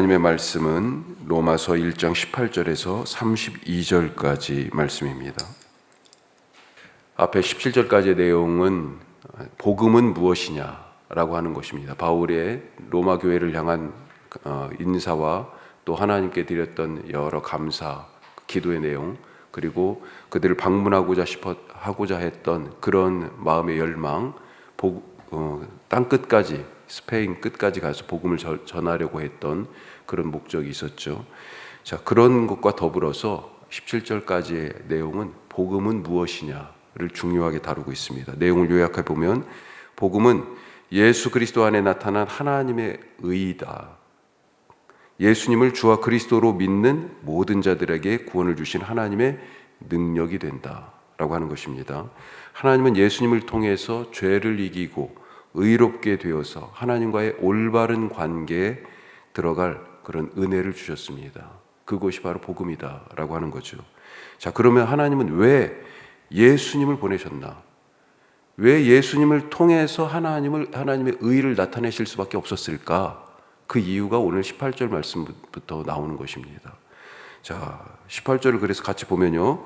하나님의 말씀은 로마서 1장 18절에서 32절까지 말씀입니다. 앞에 17절까지의 내용은 복음은 무엇이냐라고 하는 것입니다. 바울의 로마 교회를 향한 인사와 또 하나님께 드렸던 여러 감사, 기도의 내용, 그리고 그들을 방문하고자 했던 그런 마음의 열망, 땅 끝까지, 스페인 끝까지 가서 복음을 전하려고 했던 그런 목적이 있었죠. 자, 그런 것과 더불어서 17절까지의 내용은 복음은 무엇이냐를 중요하게 다루고 있습니다. 내용을 요약해 보면 복음은 예수 그리스도 안에 나타난 하나님의 의이다. 예수님을 주와 그리스도로 믿는 모든 자들에게 구원을 주신 하나님의 능력이 된다라고 하는 것입니다. 하나님은 예수님을 통해서 죄를 이기고 의롭게 되어서 하나님과의 올바른 관계에 들어갈 그런 은혜를 주셨습니다. 그것이 바로 복음이다라고 하는 거죠. 자, 그러면 하나님은 왜 예수님을 보내셨나? 왜 예수님을 통해서 하나님의 의를 나타내실 수밖에 없었을까? 그 이유가 오늘 18절 말씀부터 나오는 것입니다. 자, 18절을 그래서 같이 보면요.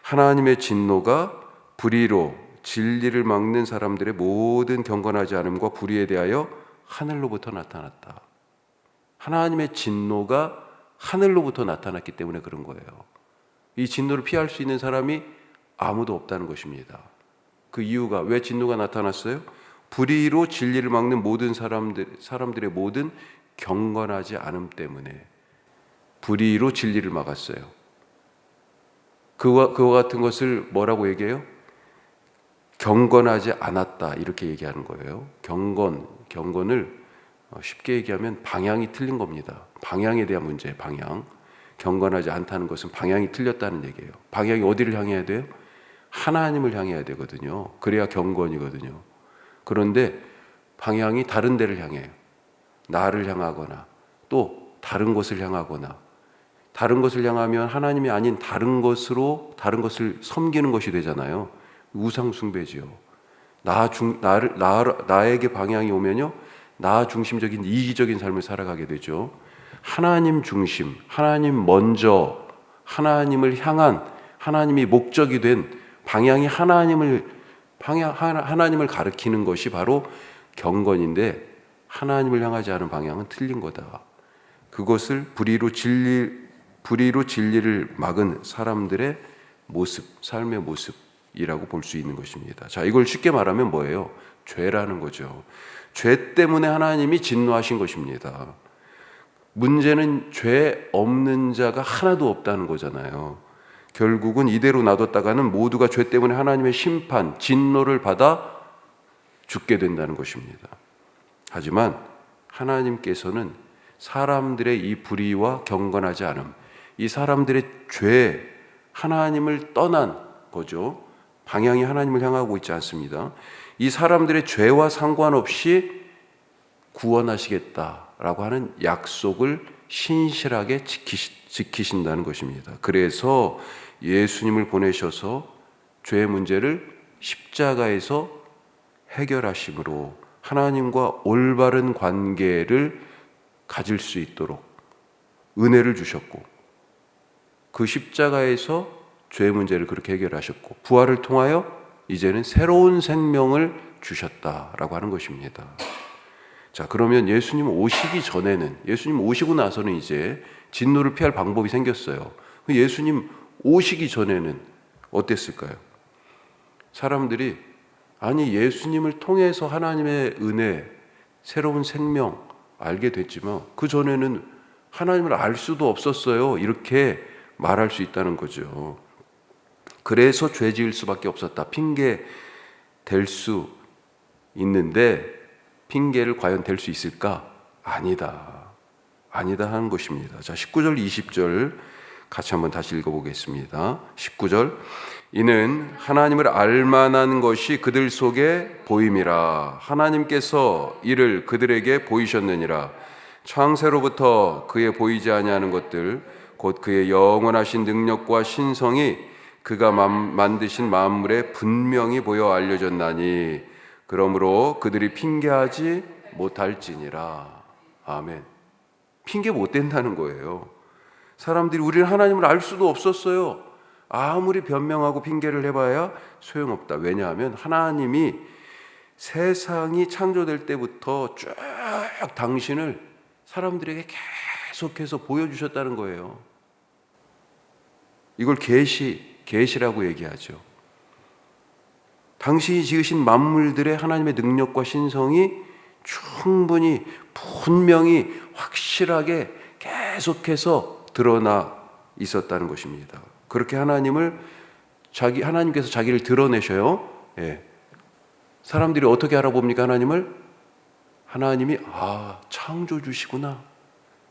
하나님의 진노가 불의로 진리를 막는 사람들의 모든 경건하지 않음과 불의에 대하여 하늘로부터 나타났다. 하나님의 진노가 하늘로부터 나타났기 때문에 그런 거예요. 이 진노를 피할 수 있는 사람이 아무도 없다는 것입니다. 그 이유가 왜 진노가 나타났어요? 불의로 진리를 막는 모든 사람들의 모든 경건하지 않음 때문에 불의로 진리를 막았어요. 그와 같은 것을 뭐라고 얘기해요? 경건하지 않았다 이렇게 얘기하는 거예요. 경건을 쉽게 얘기하면 방향이 틀린 겁니다. 방향에 대한 문제, 방향. 경건하지 않다는 것은 방향이 틀렸다는 얘기예요. 방향이 어디를 향해야 돼요? 하나님을 향해야 되거든요. 그래야 경건이거든요. 그런데 방향이 다른 데를 향해요. 나를 향하거나 또 다른 것을 향하거나, 다른 것을 향하면 하나님이 아닌 다른 것을 섬기는 것이 되잖아요. 우상 숭배지요. 나에게 방향이 오면요, 나 중심적인 이기적인 삶을 살아가게 되죠. 하나님 중심, 하나님 먼저, 하나님을 향한, 하나님이 목적이 된 방향이 하나님을 가리키는 것이 바로 경건인데, 하나님을 향하지 않은 방향은 틀린 거다. 그것을 불의로 진리를 막은 사람들의 모습, 삶의 모습이라고 볼 수 있는 것입니다. 자, 이걸 쉽게 말하면 뭐예요? 죄라는 거죠. 죄 때문에 하나님이 진노하신 것입니다. 문제는 죄 없는 자가 하나도 없다는 거잖아요. 결국은 이대로 놔뒀다가는 모두가 죄 때문에 하나님의 심판, 진노를 받아 죽게 된다는 것입니다. 하지만 하나님께서는 사람들의 이 불의와 경건하지 않음, 이 사람들의 죄, 하나님을 떠난 거죠. 방향이 하나님을 향하고 있지 않습니다. 이 사람들의 죄와 상관없이 구원하시겠다라고 하는 약속을 신실하게 지키신다는 것입니다. 그래서 예수님을 보내셔서 죄의 문제를 십자가에서 해결하심으로 하나님과 올바른 관계를 가질 수 있도록 은혜를 주셨고, 그 십자가에서 죄의 문제를 그렇게 해결하셨고, 부활을 통하여 이제는 새로운 생명을 주셨다라고 하는 것입니다. 자, 그러면 예수님 오시고 나서는 이제 진노를 피할 방법이 생겼어요. 예수님 오시기 전에는 어땠을까요? 사람들이 아니, 예수님을 통해서 하나님의 은혜, 새로운 생명 알게 됐지만 그 전에는 하나님을 알 수도 없었어요. 이렇게 말할 수 있다는 거죠. 그래서 죄 지을 수밖에 없었다. 핑계 댈 수 있는데 핑계를 과연 댈 수 있을까? 아니다 하는 것입니다. 자, 19절 20절 같이 한번 다시 읽어보겠습니다. 19절, 이는 하나님을 알만한 것이 그들 속에 보임이라. 하나님께서 이를 그들에게 보이셨느니라. 창세로부터 그의 보이지 아니하는 것들 곧 그의 영원하신 능력과 신성이 그가 만드신 만물에 분명히 보여 알려졌나니 그러므로 그들이 핑계하지 못할지니라. 아멘. 핑계 못 댄다는 거예요. 사람들이 우리는 하나님을 알 수도 없었어요. 아무리 변명하고 핑계를 해봐야 소용없다. 왜냐하면 하나님이 세상이 창조될 때부터 쭉 당신을 사람들에게 계속해서 보여주셨다는 거예요. 이걸 계시라고 얘기하죠. 당신이 지으신 만물들의 하나님의 능력과 신성이 충분히 분명히 확실하게 계속해서 드러나 있었다는 것입니다. 그렇게 하나님께서 자기를 드러내셔요. 예. 사람들이 어떻게 알아봅니까? 하나님이 창조주시구나.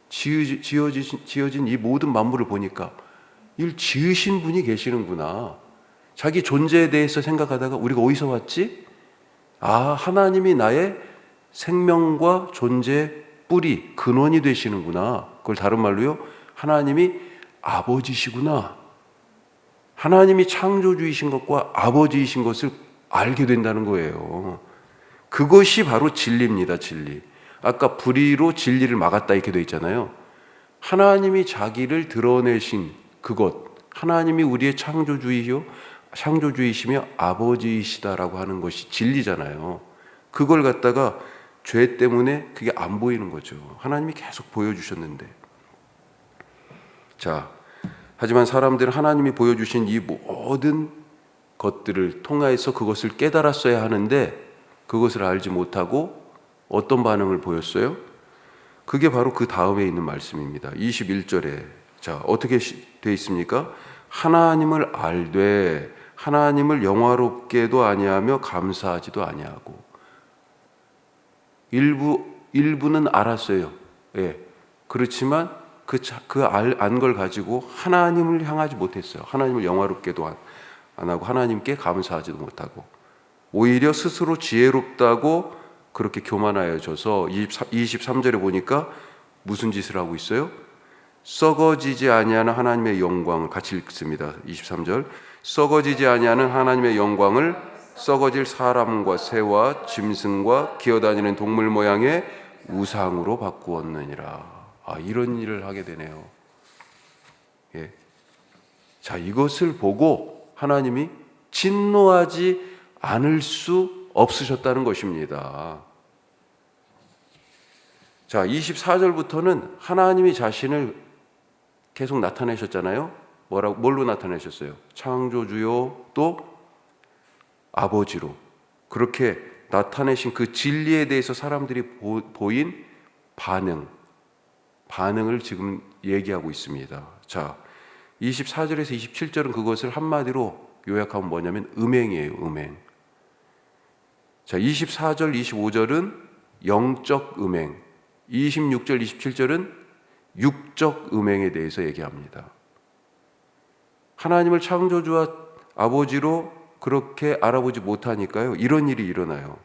지어진 이 모든 만물을 보니까 이를 지으신 분이 계시는구나. 자기 존재에 대해서 생각하다가 우리가 어디서 왔지? 하나님이 나의 생명과 존재의 뿌리, 근원이 되시는구나. 그걸 다른 말로요, 하나님이 아버지시구나. 하나님이 창조주이신 것과 아버지이신 것을 알게 된다는 거예요. 그것이 바로 진리입니다. 진리. 아까 불의로 진리를 막았다 이렇게 되어 있잖아요. 하나님이 자기를 드러내신 그것, 하나님이 우리의 창조주이시며 아버지이시다라고 하는 것이 진리잖아요. 그걸 갖다가 죄 때문에 그게 안 보이는 거죠. 하나님이 계속 보여주셨는데. 자, 하지만 사람들은 하나님이 보여주신 이 모든 것들을 통해서 그것을 깨달았어야 하는데 그것을 알지 못하고 어떤 반응을 보였어요? 그게 바로 그 다음에 있는 말씀입니다. 21절에 자, 어떻게 되어 있습니까? 하나님을 알되 하나님을 영화롭게도 아니하며 감사하지도 아니하고. 일부는 알았어요. 예. 그렇지만 안 걸 가지고 하나님을 향하지 못했어요. 하나님을 영화롭게도 안 하고 하나님께 감사하지도 못하고 오히려 스스로 지혜롭다고 그렇게 교만하여져서 23절에 보니까 무슨 짓을 하고 있어요? 썩어지지 아니하는 하나님의 영광을 같이 읽습니다. 23절 썩어지지 아니하는 하나님의 영광을 썩어질 사람과 새와 짐승과 기어다니는 동물 모양의 우상으로 바꾸었느니라. 이런 일을 하게 되네요. 예. 자, 이것을 보고 하나님이 진노하지 않을 수 없으셨다는 것입니다. 자, 24절부터는 하나님이 자신을 계속 나타내셨잖아요. 뭘로 나타내셨어요? 창조주요 또 아버지로. 그렇게 나타내신 그 진리에 대해서 사람들이 보인 반응을 지금 얘기하고 있습니다. 자, 24절에서 27절은 그것을 한마디로 요약하면 뭐냐면 음행이에요. 음행. 자, 24절, 25절은 영적 음행, 26절, 27절은 육적 음행에 대해서 얘기합니다. 하나님을 창조주와 아버지로 그렇게 알아보지 못하니까요, 이런 일이 일어나요.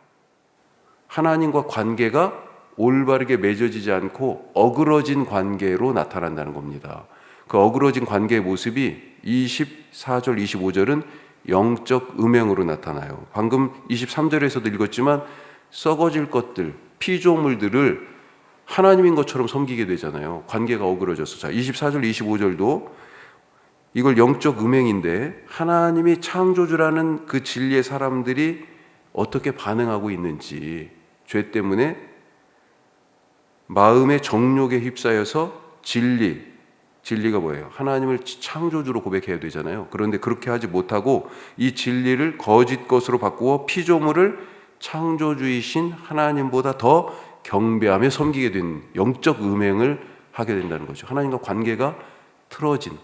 하나님과 관계가 올바르게 맺어지지 않고 어그러진 관계로 나타난다는 겁니다. 그 어그러진 관계의 모습이 24절, 25절은 영적 음행으로 나타나요. 방금 23절에서도 읽었지만 썩어질 것들, 피조물들을 하나님인 것처럼 섬기게 되잖아요. 관계가 어그러져서. 자, 24절, 25절도 이걸 영적 음행인데 하나님이 창조주라는 그 진리의 사람들이 어떻게 반응하고 있는지, 죄 때문에 마음의 정욕에 휩싸여서 진리가 뭐예요? 하나님을 창조주로 고백해야 되잖아요. 그런데 그렇게 하지 못하고 이 진리를 거짓 것으로 바꾸어 피조물을 창조주이신 하나님보다 더 경배하며 섬기게 된 영적 음행을 하게 된다는 거죠. 하나님과 관계가 틀어진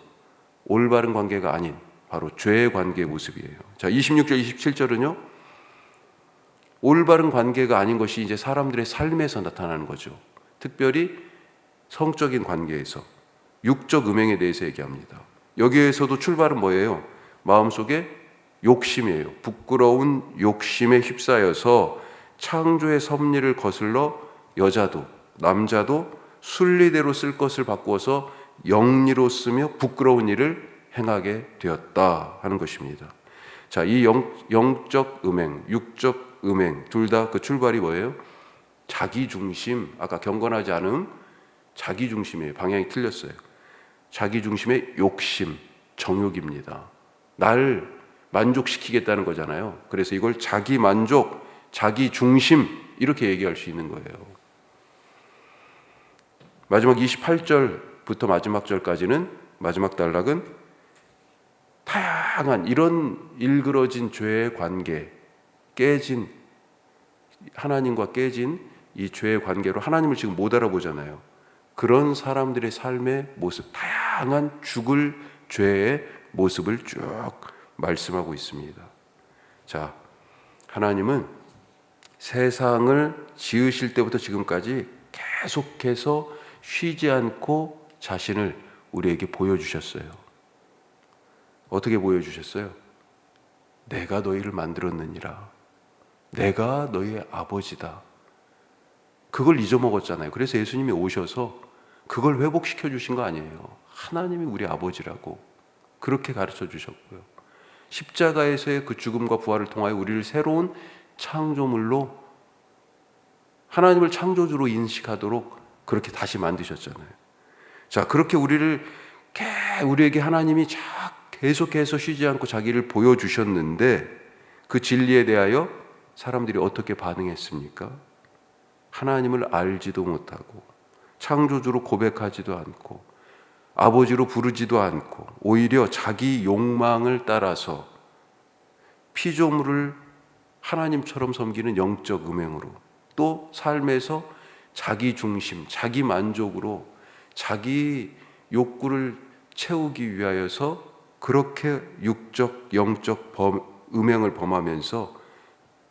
올바른 관계가 아닌 바로 죄의 관계의 모습이에요. 자, 26절, 27절은요. 올바른 관계가 아닌 것이 이제 사람들의 삶에서 나타나는 거죠. 특별히 성적인 관계에서 육적 음행에 대해서 얘기합니다. 여기에서도 출발은 뭐예요? 마음속에 욕심이에요. 부끄러운 욕심에 휩싸여서 창조의 섭리를 거슬러 여자도 남자도 순리대로 쓸 것을 바꾸어서 영리로 쓰며 부끄러운 일을 행하게 되었다 하는 것입니다. 자, 이 영적 음행, 육적 음행 둘 다 그 출발이 뭐예요? 자기 중심, 아까 경건하지 않음, 자기 중심이에요. 방향이 틀렸어요. 자기 중심의 욕심, 정욕입니다. 날 만족시키겠다는 거잖아요. 그래서 이걸 자기 만족, 자기 중심 이렇게 얘기할 수 있는 거예요. 마지막 28절부터 마지막 절까지는, 마지막 단락은 다양한 이런 일그러진 죄의 관계, 깨진, 하나님과 깨진 이 죄의 관계로 하나님을 지금 못 알아보잖아요. 그런 사람들의 삶의 모습, 다양한 죽을 죄의 모습을 쭉 말씀하고 있습니다. 자, 하나님은 세상을 지으실 때부터 지금까지 계속해서 쉬지 않고 자신을 우리에게 보여주셨어요. 어떻게 보여주셨어요? 내가 너희를 만들었느니라. 내가 너희의 아버지다. 그걸 잊어먹었잖아요. 그래서 예수님이 오셔서 그걸 회복시켜 주신 거 아니에요. 하나님이 우리 아버지라고 그렇게 가르쳐 주셨고요. 십자가에서의 그 죽음과 부활을 통하여 우리를 새로운 창조물로, 하나님을 창조주로 인식하도록 그렇게 다시 만드셨잖아요. 자, 그렇게 우리에게 하나님이 계속해서 쉬지 않고 자기를 보여주셨는데 그 진리에 대하여 사람들이 어떻게 반응했습니까? 하나님을 알지도 못하고 창조주로 고백하지도 않고 아버지로 부르지도 않고 오히려 자기 욕망을 따라서 피조물을 하나님처럼 섬기는 영적 음행으로, 또 삶에서 자기 중심, 자기 만족으로 자기 욕구를 채우기 위하여서 그렇게 육적, 영적 음행을 범하면서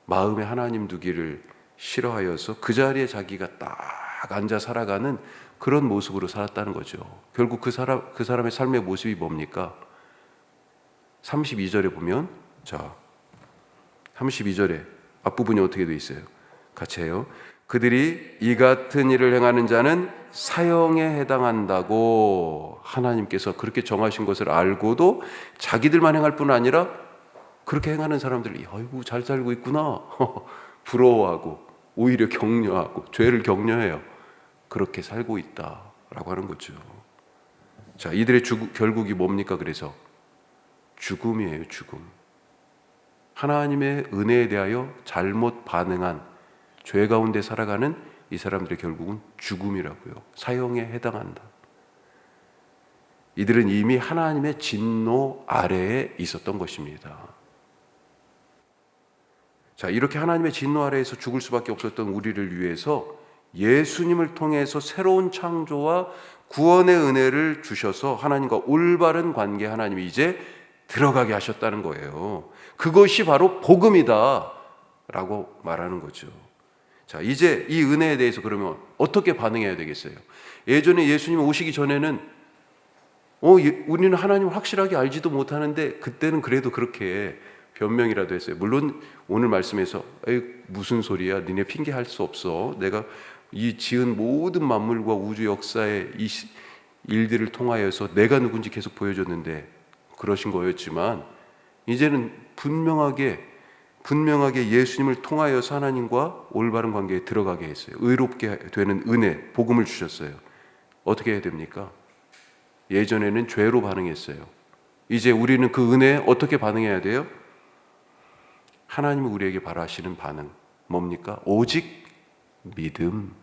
마음에 하나님 두기를 싫어하여서 그 자리에 자기가 딱 앉아 살아가는 그런 모습으로 살았다는 거죠. 결국 그 사람의 삶의 모습이 뭡니까? 32절에 보면, 자, 32절에 앞부분이 어떻게 되어 있어요? 같이 해요. 그들이 이 같은 일을 행하는 자는 사형에 해당한다고 하나님께서 그렇게 정하신 것을 알고도 자기들만 행할 뿐 아니라 그렇게 행하는 사람들이 아이고 잘 살고 있구나 부러워하고 오히려 격려하고 죄를 격려해요. 그렇게 살고 있다라고 하는 거죠. 자, 이들의 결국이 뭡니까? 그래서 죽음이에요. 죽음. 하나님의 은혜에 대하여 잘못 반응한 죄 가운데 살아가는 이 사람들의 결국은 죽음이라고요. 사형에 해당한다. 이들은 이미 하나님의 진노 아래에 있었던 것입니다. 자, 이렇게 하나님의 진노 아래에서 죽을 수밖에 없었던 우리를 위해서 예수님을 통해서 새로운 창조와 구원의 은혜를 주셔서 하나님과 올바른 관계 하나님이 이제 들어가게 하셨다는 거예요. 그것이 바로 복음이다 라고 말하는 거죠. 자, 이제 이 은혜에 대해서 그러면 어떻게 반응해야 되겠어요? 예전에 예수님 오시기 전에는 우리는 하나님을 확실하게 알지도 못하는데 그때는 그래도 그렇게 변명이라도 했어요. 물론 오늘 말씀에서 무슨 소리야, 니네 핑계할 수 없어, 내가 이 지은 모든 만물과 우주 역사의 이 일들을 통하여서 내가 누군지 계속 보여줬는데 그러신 거였지만 이제는 분명하게 예수님을 통하여서 하나님과 올바른 관계에 들어가게 했어요. 의롭게 되는 은혜, 복음을 주셨어요. 어떻게 해야 됩니까? 예전에는 죄로 반응했어요. 이제 우리는 그 은혜에 어떻게 반응해야 돼요? 하나님이 우리에게 바라시는 반응 뭡니까? 오직 믿음.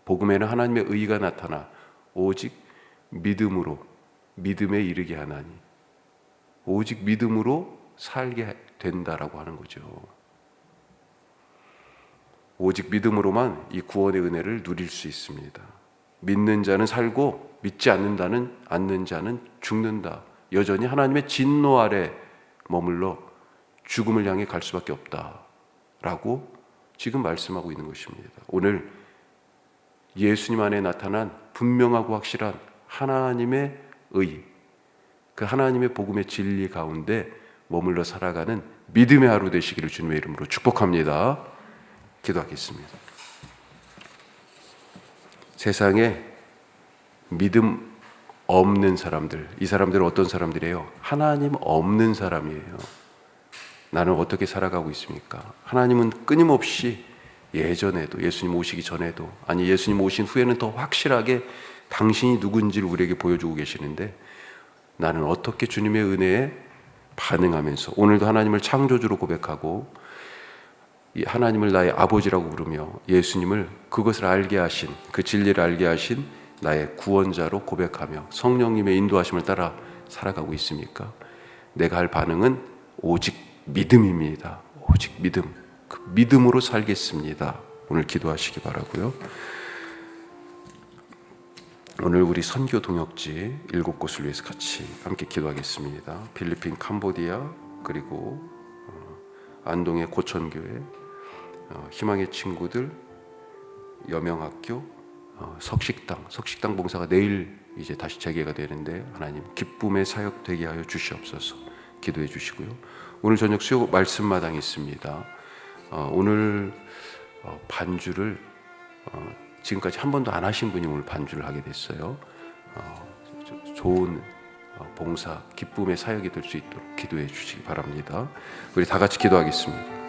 복음에는 하나님의 의가 나타나 오직 믿음으로, 믿음에 이르게 하나니 오직 믿음으로 살게 된다라고 하는 거죠. 오직 믿음으로만 이 구원의 은혜를 누릴 수 있습니다. 믿는 자는 살고 믿지 않는 자는 죽는다. 여전히 하나님의 진노 아래 머물러 죽음을 향해 갈 수밖에 없다라고 지금 말씀하고 있는 것입니다. 오늘 예수님 안에 나타난 분명하고 확실한 하나님의 의, 그 하나님의 복음의 진리 가운데 머물러 살아가는 믿음의 하루 되시기를 주님의 이름으로 축복합니다. 기도하겠습니다. 세상에 믿음 없는 사람들, 이 사람들은 어떤 사람들이에요? 하나님 없는 사람이에요. 나는 어떻게 살아가고 있습니까? 하나님은 끊임없이 예전에도, 예수님 오시기 전에도, 아니 예수님 오신 후에는 더 확실하게 당신이 누군지를 우리에게 보여주고 계시는데, 나는 어떻게 주님의 은혜에 반응하면서 오늘도 하나님을 창조주로 고백하고 이 하나님을 나의 아버지라고 부르며 예수님을 그것을 알게 하신, 그 진리를 알게 하신 나의 구원자로 고백하며 성령님의 인도하심을 따라 살아가고 있습니까? 내가 할 반응은 오직 믿음입니다. 오직 믿음. 그 믿음으로 살겠습니다. 오늘 기도하시기 바라고요. 오늘 우리 선교 동역지 7곳을 위해서 같이 함께 기도하겠습니다. 필리핀, 캄보디아, 그리고 안동의 고천교회, 희망의 친구들, 여명학교, 석식당 봉사가 내일 이제 다시 재개가 되는데, 하나님 기쁨의 사역 되게 하여 주시옵소서. 기도해 주시고요. 오늘 저녁 수요 말씀마당이 있습니다. 오늘 반주를 지금까지 한 번도 안 하신 분이 오늘 반주를 하게 됐어요. 좋은 봉사, 기쁨의 사역이 될 수 있도록 기도해 주시기 바랍니다. 우리 다 같이 기도하겠습니다.